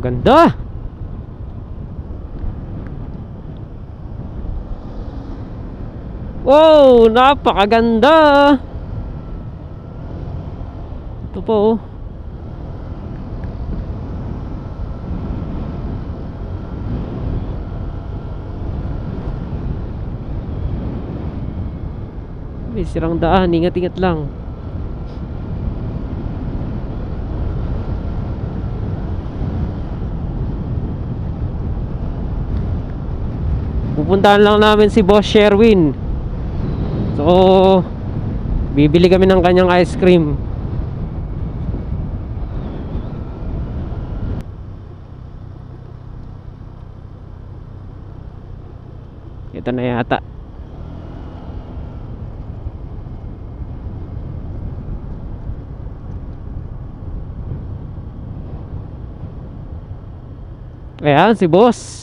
Napakaganda. Wow, napakaganda. Ito po oh. May sirang daan, ingat-ingat lang. Pupuntahan lang namin si Boss Sherwin. So, bibili kami ng kanyang ice cream. Ito na yata. Ayan, si Boss.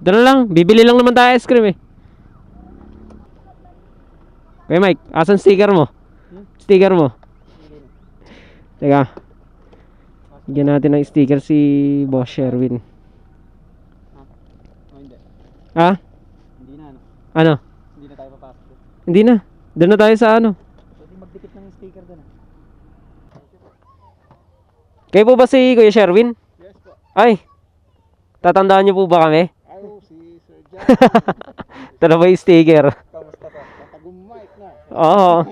Doon lang, bibili lang naman tayo ice cream eh. Okay Mike, asan sticker mo? Sticker mo. Teka, bigyan natin ng sticker si Boss Sherwin. Ha? Hindi na ano? Ano? Hindi na tayo papasok. Hindi na. Doon na tayo sa ano. Pwede magdikit ng sticker doon. Kayo po ba si Kuya Sherwin? Yes po. Ay, tatandaan niyo po ba kami? Ay, si Sir John. Ito na ba yung sticker? Kamusta po? Matagumait na. Oo.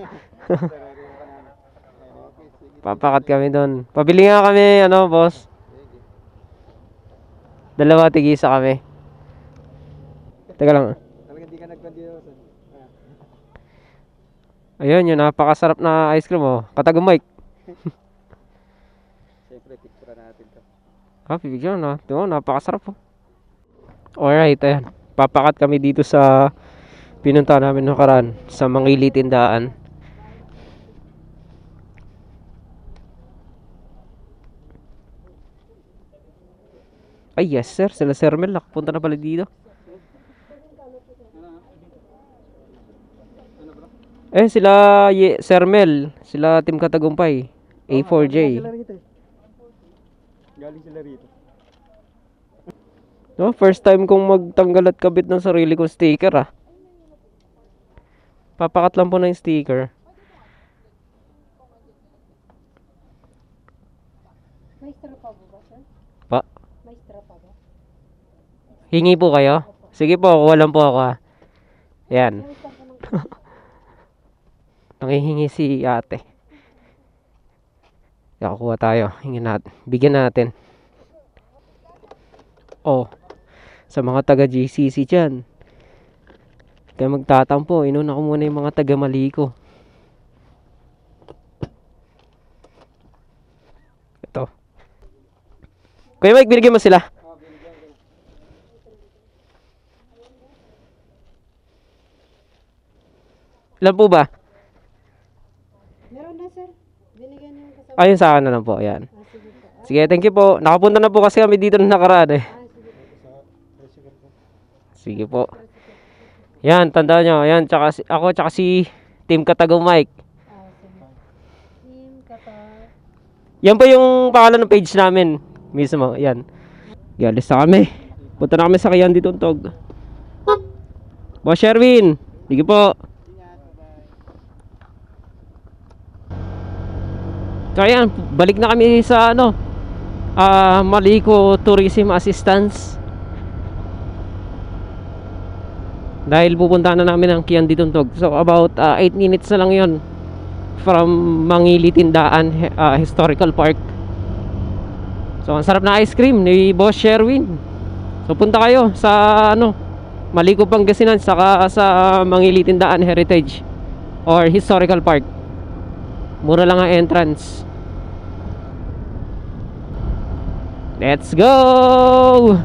Papakat kami doon. Pabili nga kami, ano boss? Dalawa tigisa kami. Teka lang. Talagang di ka nagkandidato. Ayun, yun, napakasarap na ice cream oh. Katagumay. Siyempre, picture natin to. Ah, pipigyan na. Ito, napakasarap oh. Alright, ayan. Papakat kami dito sa pinunta namin nakaraan sa Mangili Tindaan. Ay, yes sir. Sila Sir Mel. Nakapunta na pala dito. Eh, sila Sir Mel. Sila Team Katagumpay. A4J. Galing sila rito. No, first time kong magtanggal at kabit ng sarili kong sticker ah. Papakat lang po na yung sticker. May strapa ba, sir? Pa? May strapa ba? Hingi po kayo? Sige po, kuha lang po ako ah. Yan. Nangihingi si ate. Kuha tayo. Hingin natin. Bigyan natin. Oh. Sa mga taga GCC dyan. Kaya magtatampo. Inuna ko muna yung mga taga Maliko. Ito. Kuya Mike, binigyan mo sila. Ilan po ba? Meron na, sir. Binigyan niyo yung kasama. Ayun sa akin na lang po. Ayan. Sige po. Sige, thank you po. Nakapunta na po kasi kami dito na nakaraan eh. Sige po. Sige po. Yan, tandaan nyo. Yan, ako tsaka si Team Katagong Mike. Sige. Team Kata. Yan po yung pangalan ng page namin. Mismo, yan. Galis na kami. Punta na kami sa Kayan dito Tog. Boss Sherwin. Sige po. So ayan, balik na kami sa ano, Maliko Tourism Assistance. Dahil pupunta na namin ang Kian Dituntog. So about 8 minutes na lang yon from Mangili Tindaan Historical Park. So ang sarap na ice cream ni Boss Sherwin. So punta kayo sa ano, Maliko Pangasinan saka sa Mangili Tindaan Heritage or Historical Park. Mura lang ang entrance. Let's go!